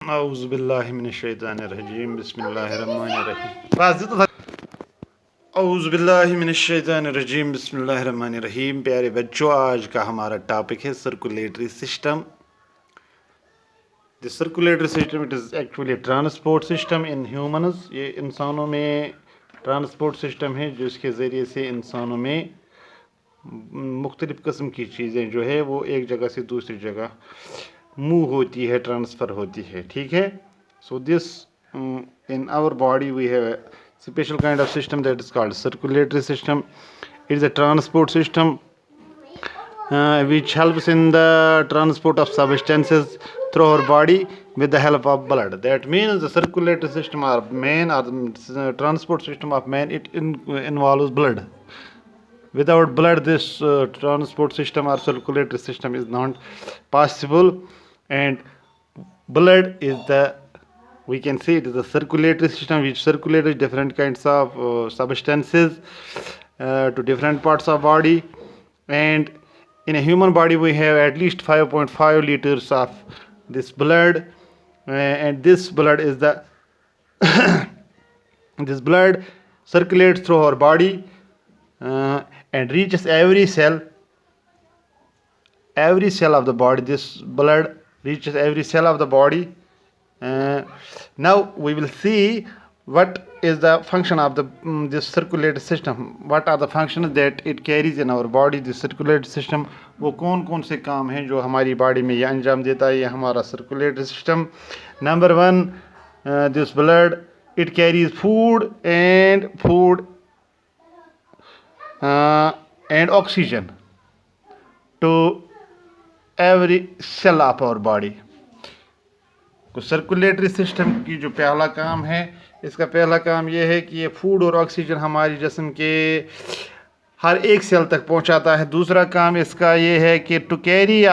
औज़ुबिल्लाहि मिनश्शैतानिर्रजीम बिस्मिल्लाहिर्रहमानिर्रहीम। औज़ुबिल्लाहि मिनश्शैतानिर्रजीम बिस्मिल्लाहिर्रहमानिर्रहीम। प्यारे बच्चों, आज का हमारा टॉपिक है circulatory system. The circulatory system it is actually transport system in humans. ये इंसानों में ट्रांसपोर्ट सिस्टम है जिसके ज़रिए से इंसानों में मुख्तलिफ़ किस्म की चीज़ें जो है वो एक जगह से दूसरी जगह मूव होती है, ट्रांसफ़र होती है। ठीक है। So this in our body we have special kind of system that is called circulatory system. It is a transport system which helps in the transport of substances through our body with the help of blood. That means the circulatory system or man or the transport system of man, it involves blood. Without blood, this transport system or circulatory system is not possible. And blood is the, we can say, it is a circulatory system which circulates different kinds of substances to different parts of body. And in a human body we have at least 5.5 liters of this blood, and this blood is the this blood circulates through our body and reaches every cell of the body. This blood reaches every cell of the body. Now we will see what is the function of the this circulatory system. What are the functions that it carries in our body? This circulatory system, वो कौन कौन से काम हैं जो हमारी body में ये अंजाम देता है, ये हमारा circulatory system. Number one, this blood, it carries food and oxygen to every cell of our body. तो सर्कुलेटरी सिस्टम की जो पहला काम है, इसका पहला काम ये है कि ये फूड और ऑक्सीजन हमारी जिस्म के हर एक सेल तक पहुंचाता है। दूसरा काम इसका ये है कि to carry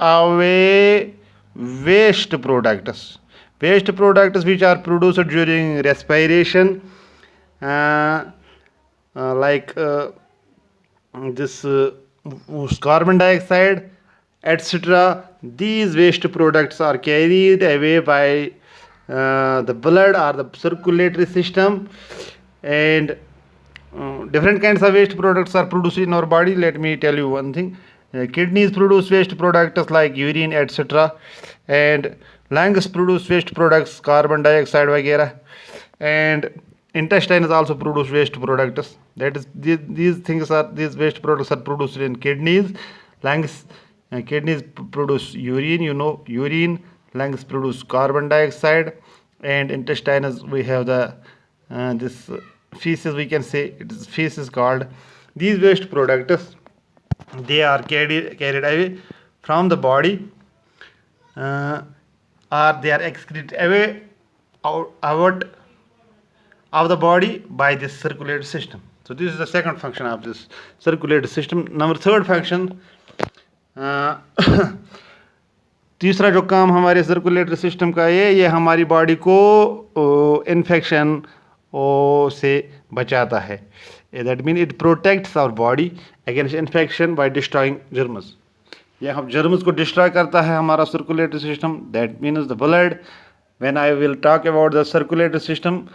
away waste products which are produced during respiration, like this carbon dioxide, etc. These waste products are carried away by the blood or the circulatory system, and different kinds of waste products are produced in our body. Let me tell you one thing. Kidneys produce waste products like urine, etc. and lungs produce waste products, carbon dioxide वगैरह, and intestines also produce waste products. That is, these waste products are produced in kidneys. Lungs, kidneys produce urine, urine. Lungs produce carbon dioxide, and intestines we have the this feces, we can say it is feces called. These waste products, they are carried away from the body, or they are excreted away out of the body by this circulatory system. So this is the second function of this circulatory system. Number third function, तीसरा जो काम हमारे circulatory system का ये हमारी body को infection से बचाता है. That mean it protects our body against infection by destroying germs. यह हम जर्म्स को डिस्ट्रॉय करता है हमारा circulatory system. That means the blood. When I will talk about the circulatory system,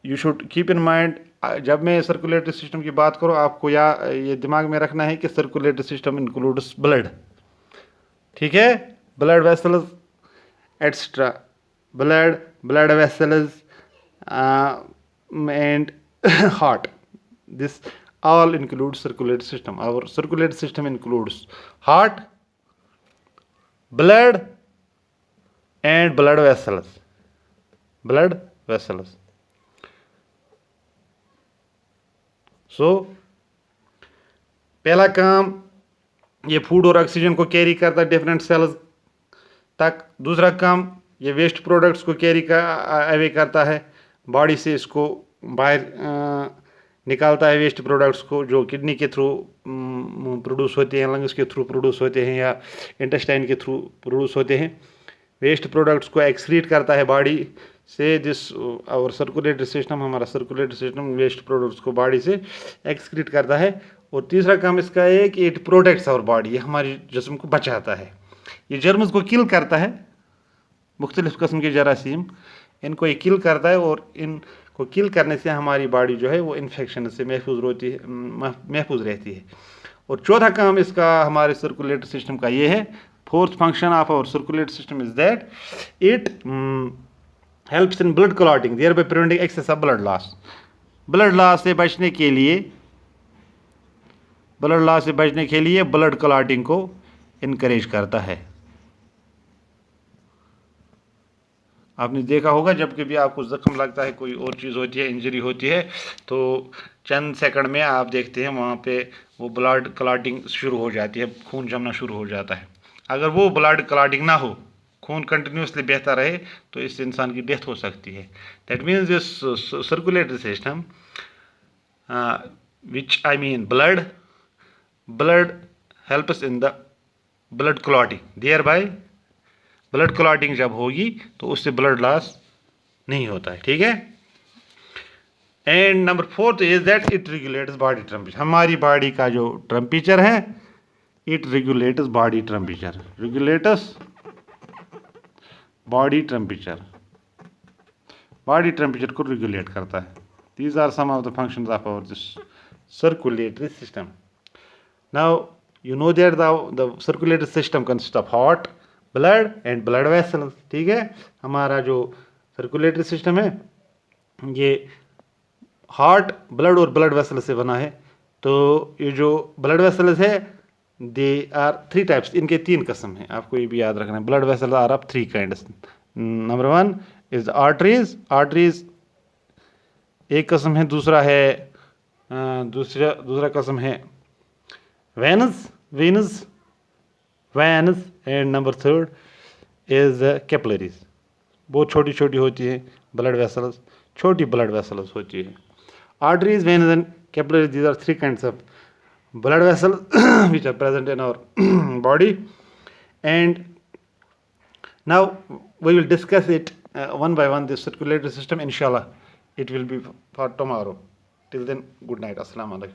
you should keep in mind, जब मैं circulatory system की बात करूँ आपको ये दिमाग में रखना है कि सर्कुलेटरी सिस्टम इंक्लूड्स ब्लड. ठीक है. Blood vessels etcetera, blood vessels and heart. This all includes circulatory system. Our circulatory system includes heart, blood and blood vessels. So पहला काम ये फूड और ऑक्सीजन को कैरी करता है डिफरेंट सेल्स तक. दूसरा काम ये वेस्ट प्रोडक्ट्स को कैरी अवे करता है बॉडी से, इसको बाहर निकालता है वेस्ट प्रोडक्ट्स को जो किडनी के थ्रू प्रोड्यूस होते हैं, लंग्स के थ्रू प्रोड्यूस होते हैं या इंटेस्टाइन के थ्रू प्रोड्यूस होते हैं. वेस्ट प्रोडक्ट्स को एक्सक्रीट करता है बॉडी से. दिस और सर्कुलेटरी सिस्टम, हमारा सर्कुलेटरी सिस्टम वेस्ट प्रोडक्ट्स को बॉडी से एक्सक्रीट करता है. और तीसरा काम इसका है कि इट प्रोटेक्ट्स आवर बॉडी. ये हमारी जिस्म को बचाता है. ये जर्म्स को किल करता है मुख्तलिफ़ किस्म के जरासीम, इनको ये किल करता है और इनको किल करने से हमारी बॉडी जो है वो इन्फेक्शन से महफूज रहती है। और चौथा काम इसका हमारे सर्कुलेटरी सिस्टम का ये है, fourth function of our circulatory system is that it helps in blood clotting, thereby preventing excess of blood loss. Blood loss से बचने के लिए ब्लड क्लॉटिंग को इनकरेज करता है। आपने देखा होगा जब कभी आपको ज़ख्म लगता है, कोई और चीज़ होती है, इंजरी होती है, तो चंद सेकंड में आप देखते हैं वहाँ पे वो ब्लड क्लॉटिंग शुरू हो जाती है, खून जमना शुरू हो जाता है। अगर वो ब्लड क्लॉटिंग ना हो, खून कंटिन्यूसली बहता रहे, तो इस इंसान की डेथ हो सकती है। That means this circulatory system which I mean blood helps in the blood clotting, thereby blood clotting जब होगी तो उससे ब्लड लॉस नहीं होता है, ठीक है। And number 4 is that it regulates body temperature. हमारी बॉडी का जो टेम्परेचर है, it regulates body temperature, body temperature को रेगुलेट करता है। These are some of the functions of our this circulatory system. Now you know that the circulatory system consists of heart, blood and blood vessels, ठीक है। हमारा जो circulatory system है ये heart, blood और ब्लड वेसल से बना है। तो ये जो ब्लड वेसल्स है, दे आर 3 टाइप्स, इनके 3 किस्म हैं, आपको ये भी याद रखना है। Blood vessel are of 3 kinds. Number 1 is arteries एक किस्म है, दूसरा किस्म है veins, and number 3 is capillaries। बहुत छोटी छोटी होती है ब्लड वेसल्स, छोटी ब्लड वेसल्स होती है। Arteries, veins and capillaries, these are 3 kinds of blood vessels which are present in our body, and now we will discuss it one by one, this circulatory system, inshallah it will be for tomorrow. Till then, good night, assalamu alaikum.